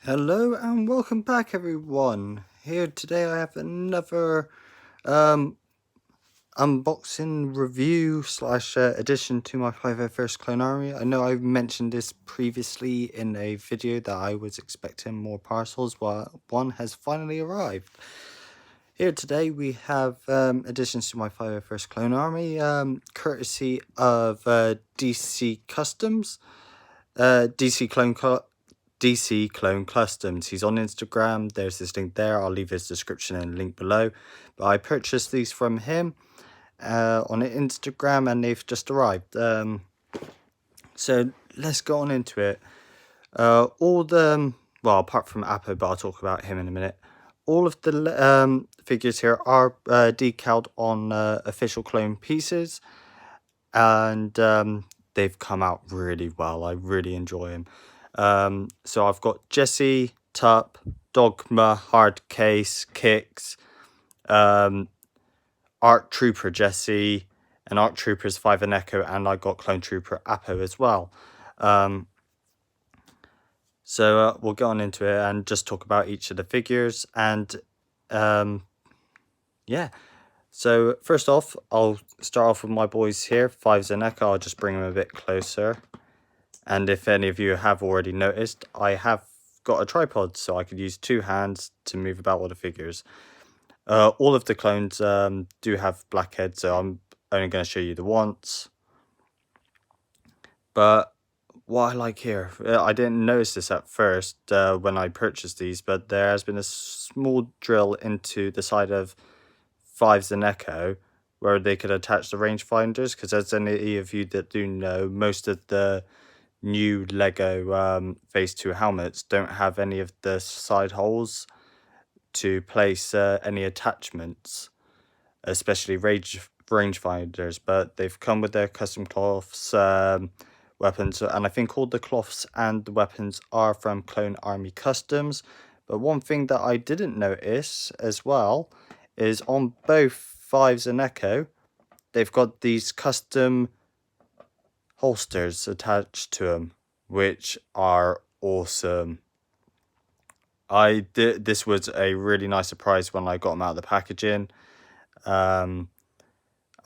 Hello and welcome back everyone. Here today I have another um unboxing review slash addition to my 501st Clone Army. I know I've mentioned this previously in a video that I was expecting more parcels, while one has finally arrived. Here today we have additions to my 501st Clone Army, courtesy of DC Customs, DC Clone Customs. He's on Instagram. There's this link there. I'll leave his description and link below. But I purchased these from him on Instagram, and they've just arrived. So let's go on into it. All the well, apart from Appo, but I'll talk about him in a minute. All of the figures here are decaled on official clone pieces, and they've come out really well. I really enjoy them. So I've got Jesse, Tup, Dogma, Hard Case, Kicks, Arc Trooper Jesse, and Arc Troopers 5 and Echo, and I got Clone Trooper Appo as well. So we'll get on into it and just talk about each of the figures. And yeah, so first off, I'll start off with my boys here, 5s and Echo. I'll just bring them a bit closer. And if any of you have already noticed, I have got a tripod, so I could use two hands to move about all the figures. All of the clones do have black heads, so I'm only going to show you the once. But what I like here, I didn't notice this at first when I purchased these, but there has been a small drill into the side of 5s and Echo where they could attach the rangefinders, because as any of you that do know, most of the new Lego Phase 2 helmets don't have any of the side holes to place any attachments, especially rangefinders, but they've come with their custom cloths, weapons, and I think all the cloths and the weapons are from Clone Army Customs. But one thing that I didn't notice as well is on both 5s and Echo, they've got these custom holsters attached to them, which are awesome. This was a really nice surprise when I got them out of the packaging. I'm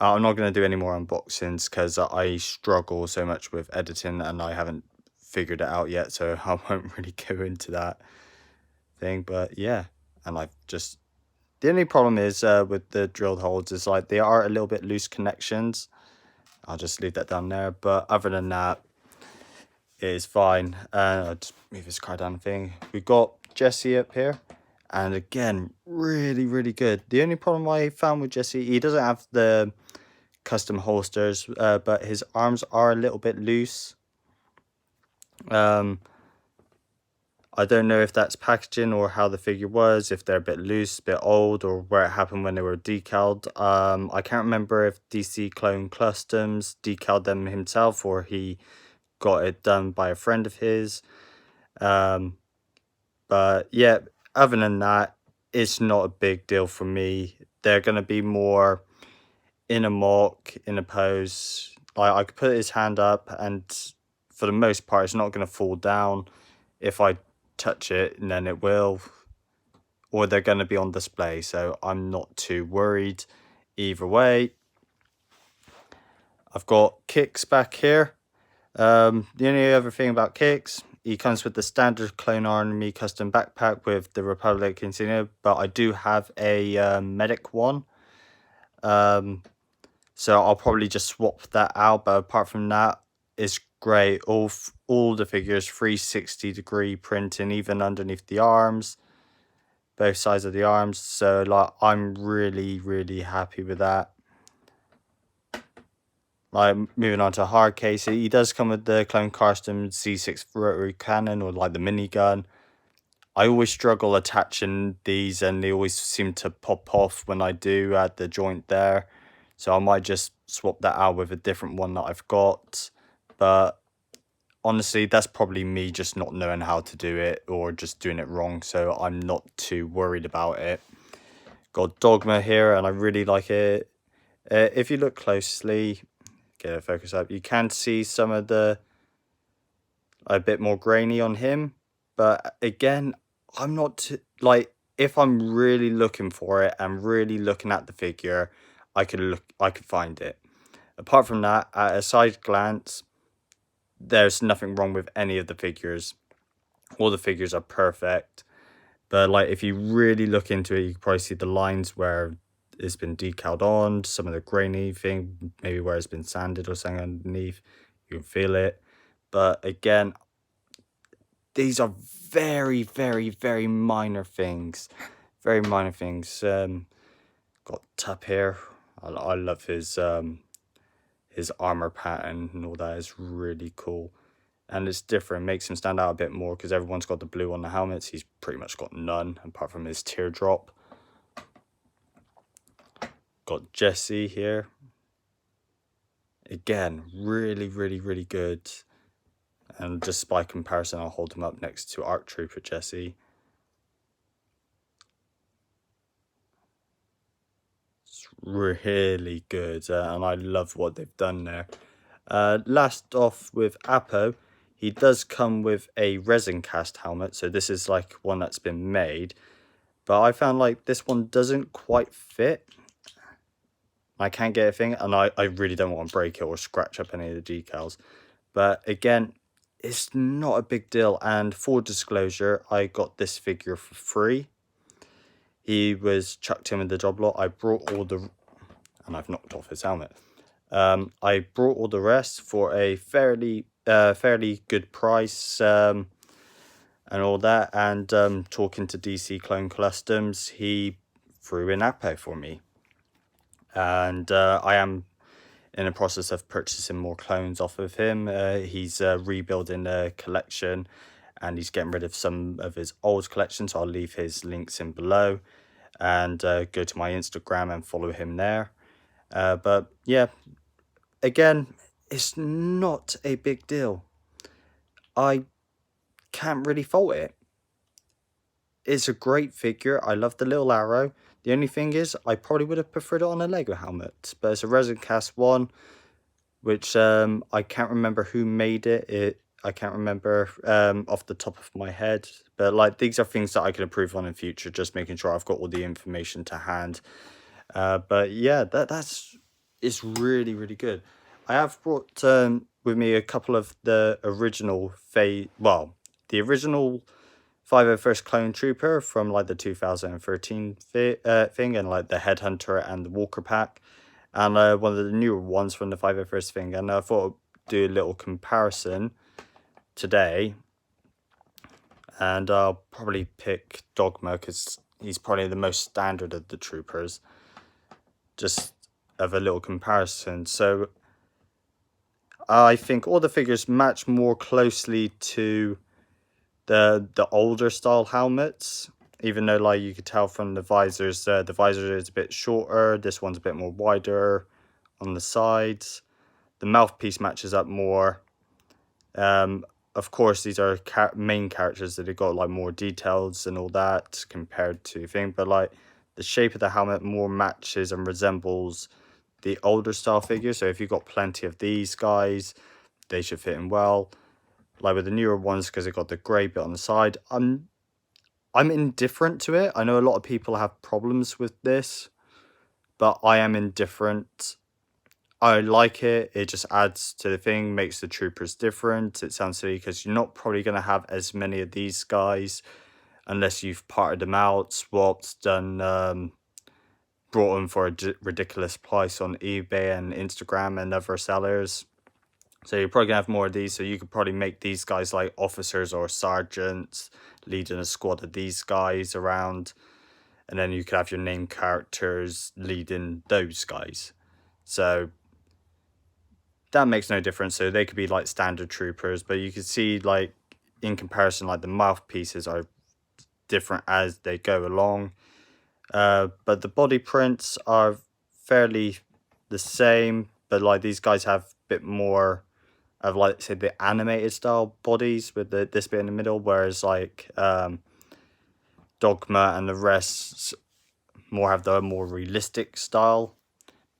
not going to do any more unboxings because I struggle so much with editing and I haven't figured it out yet, so I won't really go into that thing. But yeah, and I've just, the only problem is with the drilled holes is like they are a little bit loose connections. I'll just leave that down there, but other than that, it is fine. I'll just move this card down thing. We've got Jesse up here, and again, really good. The only problem I found with Jesse, he doesn't have the custom holsters, but his arms are a little bit loose. I don't know if that's packaging or how the figure was, if they're a bit loose, a bit old, or where it happened when they were decaled. I can't remember if DC Clone Customs decaled them himself or he got it done by a friend of his. But yeah, other than that, it's not a big deal for me. They're going to be more in a mock, in a pose. Like I could put his hand up and for the most part, it's not going to fall down. If I touch it, and then it will, or they're going to be on display, so I'm not too worried either way. I've got Kicks back here. The only other thing about Kicks, he comes with the standard Clone Army custom backpack with the Republic insignia, but I do have a medic one, so I'll probably just swap that out. But apart from that, it's great. All the figures 360-degree printing, even underneath the arms, both sides of the arms. So like I'm really happy with that. Like moving on to hard case, he does come with the Clone Customs C6 rotary cannon, or like the minigun. I always struggle attaching these and they always seem to pop off when I do at the joint there. So I might just swap that out with a different one that I've got. But honestly, that's probably me just not knowing how to do it or just doing it wrong. So I'm not too worried about it. Got Dogma here and I really like it. If you look closely, get it focus up, you can see some of the a bit more grainy on him. But again, I'm not like, if I'm really looking for it and really looking at the figure, I could find it. Apart from that, at a side glance, there's nothing wrong with any of the figures. All the figures are perfect. But like, if you really look into it, you can probably see the lines where it's been decaled on, some of the grainy thing, maybe where it's been sanded or something underneath. You can feel it. But again, these are very, very, very minor things. Very minor things. Got Tup here. I love his armor pattern and all that. Is really cool. And it's different, makes him stand out a bit more, because everyone's got the blue on the helmets. He's pretty much got none, apart from his teardrop. Got Jesse here. Again, really, really, really good. And just by comparison, I'll hold him up next to ARC Trooper Jesse. It's really good, and I love what they've done there. Last off with Apo, he does come with a resin cast helmet, so this is like one that's been made. But I found like this one doesn't quite fit. I can't get a thing, and I really don't want to break it or scratch up any of the decals. But again, it's not a big deal. And for disclosure, I got this figure for free. He was chucked in with the job lot. I brought all the... and I've knocked off his helmet. I brought all the rest for a fairly good price, and all that. And talking to DC Clone Customs, he threw in Apo for me. And I am in the process of purchasing more clones off of him. He's rebuilding a collection, and he's getting rid of some of his old collection, so I'll leave his links in below, and go to my Instagram and follow him there. But yeah, again, it's not a big deal. I can't really fault it. It's a great figure. I love the little arrow. The only thing is, I probably would have preferred it on a Lego helmet, but it's a resin cast one, which I can't remember who made it. I can't remember off the top of my head, but like, these are things that I can improve on in future, just making sure I've got all the information to hand. But yeah, it's really, really good. I have brought with me a couple of the original the original 501st Clone Trooper from like the 2013 thing, and like the Headhunter and the Walker Pack, and one of the newer ones from the 501st thing. And I thought I'd do a little comparison today, and I'll probably pick Dogma because he's probably the most standard of the troopers, just of a little comparison. So I think all the figures match more closely to the older style helmets, even though like you could tell from the visors, the visor is a bit shorter, this one's a bit more wider on the sides. The mouthpiece matches up more. Of course, these are main characters that have got like more details and all that compared to thing, but like the shape of the helmet more matches and resembles the older style figures. So if you've got plenty of these guys, they should fit in well. Like with the newer ones, because they've got the grey bit on the side, I'm indifferent to it. I know a lot of people have problems with this, but I am indifferent. I like it. It just adds to the thing, makes the troopers different. It sounds silly because you're not probably going to have as many of these guys unless you've parted them out, swapped, done, brought them for a ridiculous price on eBay and Instagram and other sellers. So you're probably going to have more of these. So you could probably make these guys like officers or sergeants, leading a squad of these guys around. And then you could have your name characters leading those guys. So that makes no difference. So they could be like standard troopers, but you can see like in comparison, like the mouthpieces are different as they go along. But the body prints are fairly the same, but like these guys have a bit more of like, say, the animated style bodies with this bit in the middle, whereas like Dogma and the rest more have the more realistic style.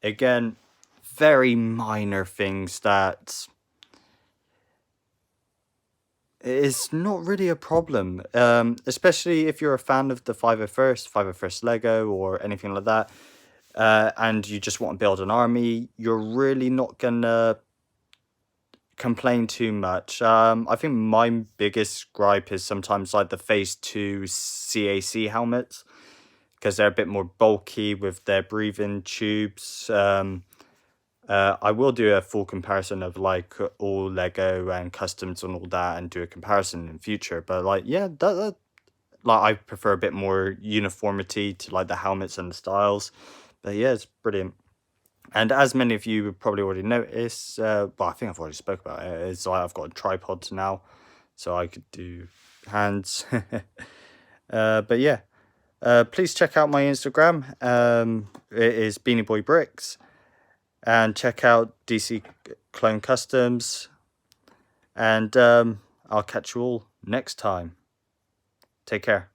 Again, very minor things that It's not really a problem, especially if you're a fan of the 501st Lego or anything like that, and you just want to build an army. You're really not gonna complain too much. I think my biggest gripe is sometimes like the Phase 2 CAC helmets, because they're a bit more bulky with their breathing tubes. I will do a full comparison of like all Lego and customs and all that, and do a comparison in future. But like, yeah, like I prefer a bit more uniformity to like the helmets and the styles. But yeah, it's brilliant. And as many of you probably already noticed, well, I think I've already spoke about it. It's like I've got a tripod now, so I could do hands. But yeah, please check out my Instagram. It is Beanie Boy Bricks. And check out DC Clone Customs. And I'll catch you all next time. Take care.